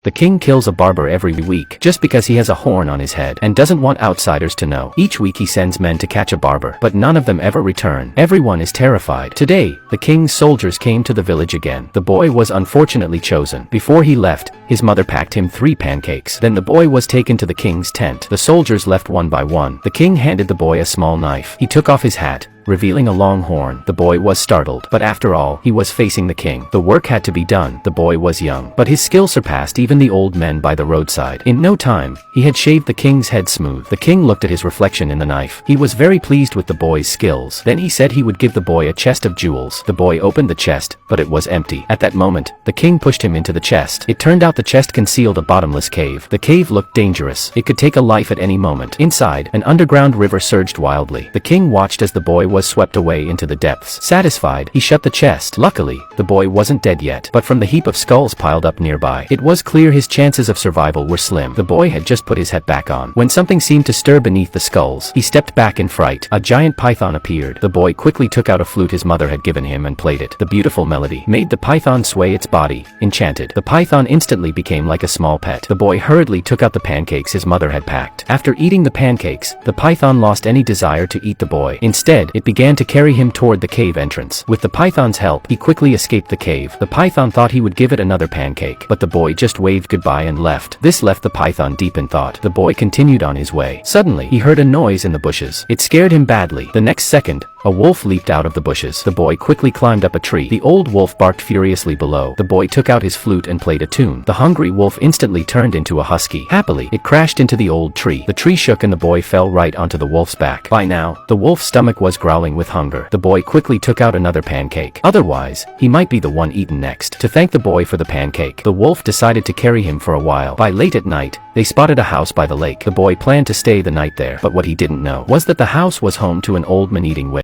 The king kills a barber every week just because he has a horn on his head and doesn't want outsiders to know. Each week he sends men to catch a barber, but none of them ever return. Everyone is terrified. Today, the king's soldiers came to the village again. The boy was unfortunately chosen. Before he left, his mother packed him 3 pancakes. Then the boy was taken to the king's tent. The soldiers left one by one. The king handed the boy a small knife. He took off his hat, revealing a long horn. The boy was startled, but after all, he was facing the king. The work had to be done. The boy was young, but his skill surpassed even the old men by the roadside. In no time, he had shaved the king's head smooth. The king looked at his reflection in the knife. He was very pleased with the boy's skills. Then he said he would give the boy a chest of jewels. The boy opened the chest, but it was empty. At that moment, the king pushed him into the chest. It turned out the chest concealed a bottomless cave. The cave looked dangerous. It could take a life at any moment. Inside, an underground river surged wildly. The king watched as the boy was swept away into the depths. Satisfied, he shut the chest. Luckily, the boy wasn't dead yet, but from the heap of skulls piled up nearby, it was clear his chances of survival were slim. The boy had just put his hat back on when something seemed to stir beneath the skulls. He stepped back in fright. A giant python appeared. The boy quickly took out a flute his mother had given him and played it. The beautiful melody made the python sway its body. Enchanted, the python instantly became like a small pet. The boy hurriedly took out the pancakes his mother had packed. After eating the pancakes, the python lost any desire to eat the boy. Instead, it began to carry him toward the cave entrance. With the python's help, he quickly escaped the cave. The python thought he would give it another pancake, but the boy just waved goodbye and left. This left the python deep in thought. The boy continued on his way. Suddenly, he heard a noise in the bushes. It scared him badly. The next second, a wolf leaped out of the bushes. The boy quickly climbed up a tree. The old wolf barked furiously below. The boy took out his flute and played a tune. The hungry wolf instantly turned into a husky. Happily, it crashed into the old tree. The tree shook and the boy fell right onto the wolf's back. By now, the wolf's stomach was growling with hunger. The boy quickly took out another pancake. Otherwise, he might be the one eaten next. To thank the boy for the pancake, the wolf decided to carry him for a while. By late at night, they spotted a house by the lake. The boy planned to stay the night there, but what he didn't know was that the house was home to an old man-eating witch.